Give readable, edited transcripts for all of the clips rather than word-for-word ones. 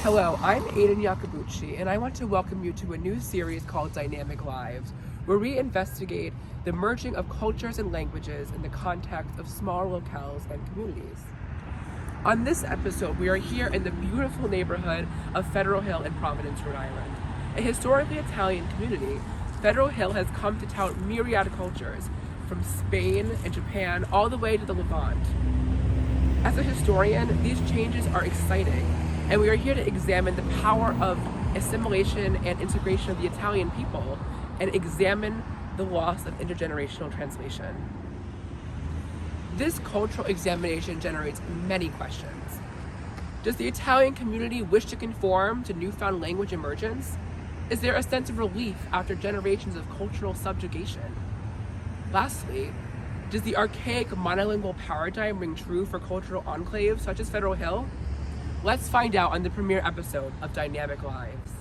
Hello, I'm Aiden Yakabuchi, and I want to welcome you to a new series called Dynamic Lives, where we investigate the merging of cultures and languages in the context of small locales and communities. On this episode, we are here in the beautiful neighborhood of Federal Hill in Providence, Rhode Island. A historically Italian community, Federal Hill has come to tout myriad cultures, from Spain and Japan all the way to the Levant. As a historian, these changes are exciting, and we are here to examine the power of assimilation and integration of the Italian people and examine the loss of intergenerational translation. This cultural examination generates many questions. Does the Italian community wish to conform to newfound language emergence? Is there a sense of relief after generations of cultural subjugation? Lastly, does the archaic monolingual paradigm ring true for cultural enclaves such as Federal Hill? Let's find out on the premiere episode of Dynamic Lives.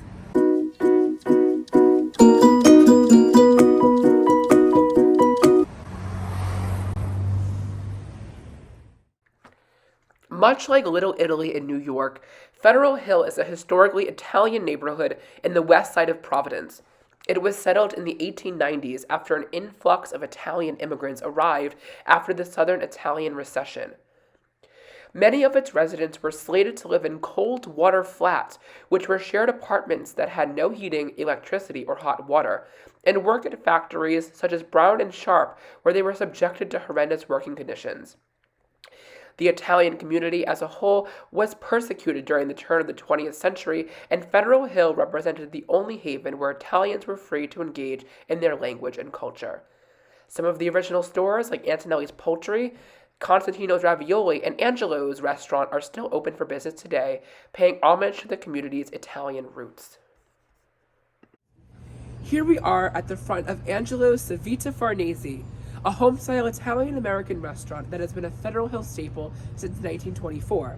Much like Little Italy in New York, Federal Hill is a historically Italian neighborhood in the west side of Providence. It was settled in the 1890s after an influx of Italian immigrants arrived after the Southern Italian recession. Many of its residents were slated to live in cold water flats, which were shared apartments that had no heating, electricity, or hot water, and worked at factories such as Brown and Sharp, where they were subjected to horrendous working conditions. The Italian community as a whole was persecuted during the turn of the 20th century, and Federal Hill represented the only haven where Italians were free to engage in their language and culture. Some of the original stores, like Antonelli's Poultry, Constantino's Ravioli, and Angelo's restaurant, are still open for business today, paying homage to the community's Italian roots. Here we are at the front of Angelo's Civita Farnese, a home-style Italian-American restaurant that has been a Federal Hill staple since 1924.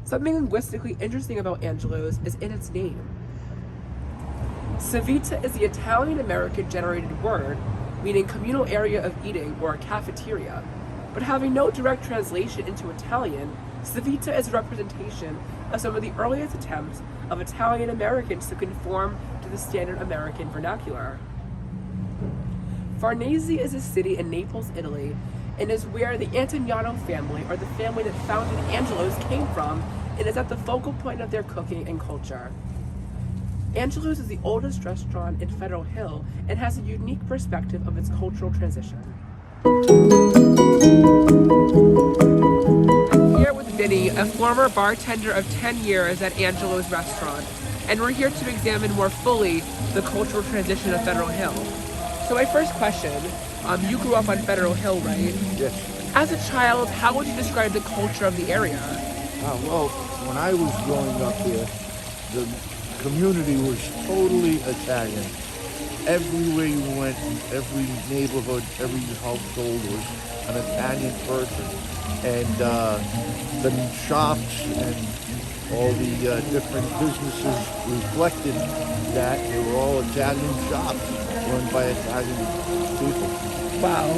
Something linguistically interesting about Angelo's is in its name. Civita is the Italian-American generated word, meaning communal area of eating or a cafeteria. But having no direct translation into Italian, Civita is a representation of some of the earliest attempts of Italian-Americans to conform to the standard American vernacular. Farnese is a city in Naples, Italy, and is where the Antoniano family, or the family that founded Angelo's, came from, and is at the focal point of their cooking and culture. Angelo's is the oldest restaurant in Federal Hill and has a unique perspective of its cultural transition. I'm here with Vinny, a former bartender of 10 years at Angelo's restaurant, and we're here to examine more fully the cultural transition of Federal Hill. So my first question, you grew up on Federal Hill, right? Yes. As a child, how would you describe the culture of the area? Well, when I was growing up here, the community was totally Italian. Everywhere you went, every neighborhood, every household was an Italian person. And the shops and all the different businesses reflected that. They were all Italian shops run by Italian people. Wow.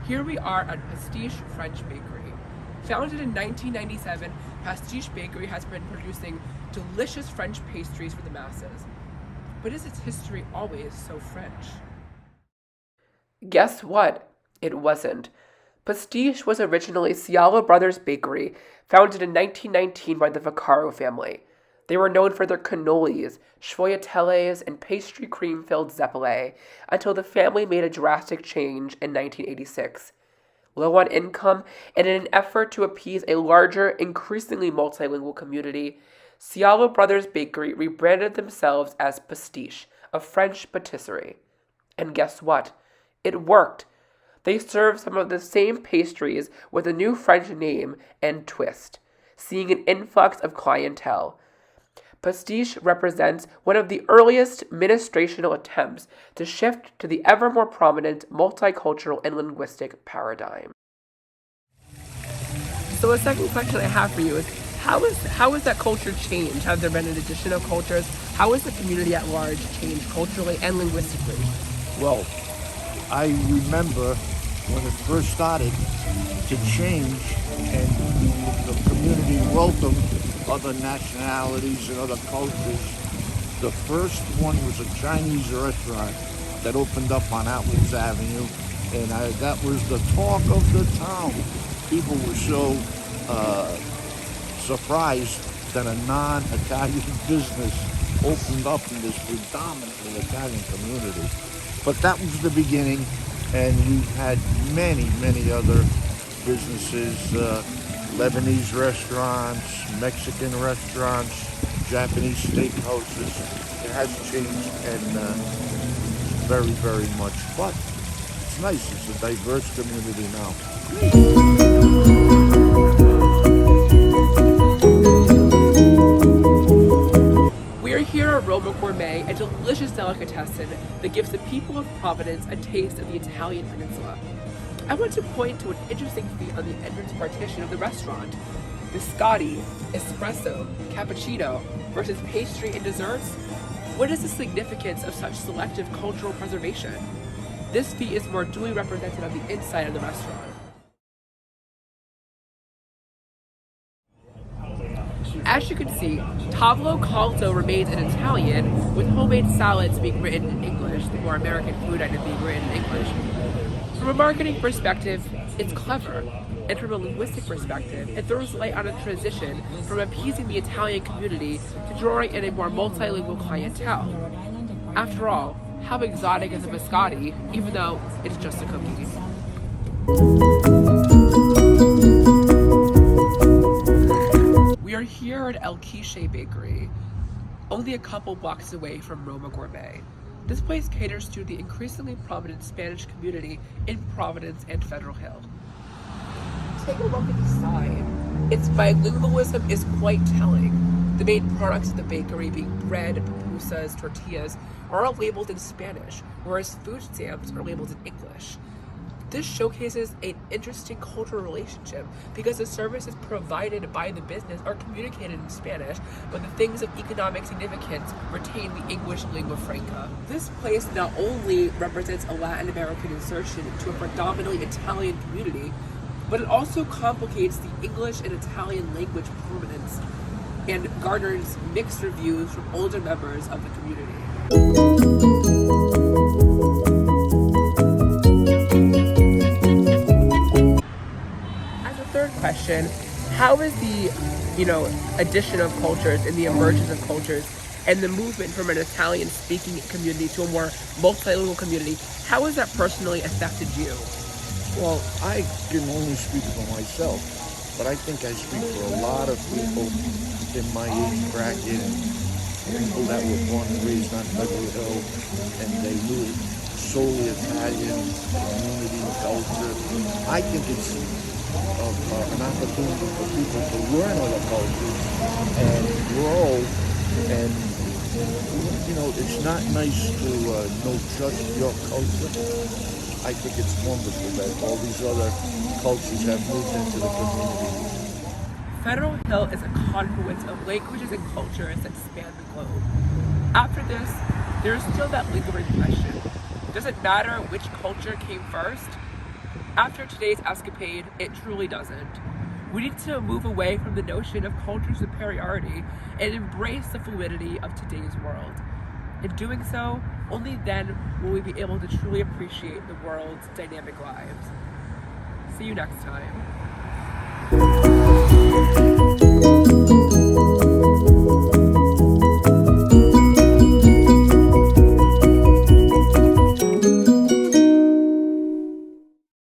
Here we are at Pastiche French Bakery. Founded in 1997, Pastiche Bakery has been producing delicious French pastries for the masses. But is its history always so French? Guess what? It wasn't. Pastiche was originally Cialo Brothers Bakery, founded in 1919 by the Vaccaro family. They were known for their cannolis, sfogliatelles, and pastry cream-filled zeppole, until the family made a drastic change in 1986. Low on income, and in an effort to appease a larger, increasingly multilingual community, Cialo Brothers Bakery rebranded themselves as Pastiche, a French patisserie. And guess what? It worked. They serve some of the same pastries with a new French name and twist, seeing an influx of clientele. Pastiche represents one of the earliest ministrational attempts to shift to the ever more prominent multicultural and linguistic paradigm. So the second question I have for you is, How has that culture changed? Have there been an addition of cultures? How has the community at large changed culturally and linguistically? Well, I remember when it first started to change and the community welcomed other nationalities and other cultures. The first one was a Chinese restaurant that opened up on Atwood's Avenue, and that was the talk of the town. People were so surprised that a non-Italian business opened up in this predominantly Italian community. But that was the beginning, and we've had many, many other businesses, Lebanese restaurants, Mexican restaurants, Japanese steakhouses. It has changed and very, very much. But it's nice. It's a diverse community now. We are here at Roma Gourmet, a delicious delicatessen that gives the people of Providence a taste of the Italian peninsula. I want to point to an interesting feat on the entrance partition of the restaurant. Biscotti, espresso, cappuccino versus pastry and desserts? What is the significance of such selective cultural preservation? This feat is more duly represented on the inside of the restaurant. As you can see, tavolo caldo remains in Italian, with homemade salads being written in English, the more American food item being written in English. From a marketing perspective, it's clever, and from a linguistic perspective, it throws light on a transition from appeasing the Italian community to drawing in a more multilingual clientele. After all, how exotic is a biscotti, even though it's just a cookie? We are here at El Quiche Bakery, only a couple blocks away from Roma Gourmet. This place caters to the increasingly prominent Spanish community in Providence and Federal Hill. Take a look at the sign. Its bilingualism is quite telling. The main products of the bakery, being bread, pupusas, tortillas, are all labeled in Spanish, whereas food stamps are labeled in English. This showcases an interesting cultural relationship because the services provided by the business are communicated in Spanish, but the things of economic significance retain the English lingua franca. This place not only represents a Latin American insertion into a predominantly Italian community, but it also complicates the English and Italian language permanence and garners mixed reviews from older members of the community. Third question, how is the addition of cultures and the emergence of cultures and the movement from an Italian speaking community to a more multilingual community, how has that personally affected you? Well, I can only speak for myself, but I think I speak for a lot of people in my age bracket and people that were born and raised on Beverly Hill, and they knew solely Italian community culture. I think it's an opportunity for people to learn other cultures and grow. And it's not nice to know just your culture. I think it's wonderful that all these other cultures have moved into the community. Federal Hill is a confluence of languages and cultures that span the globe. After this, there is still that lingering question. Does it matter which culture came first? After today's escapade, it truly doesn't. We need to move away from the notion of cultural superiority and embrace the fluidity of today's world. In doing so, only then will we be able to truly appreciate the world's dynamic lives. See you next time.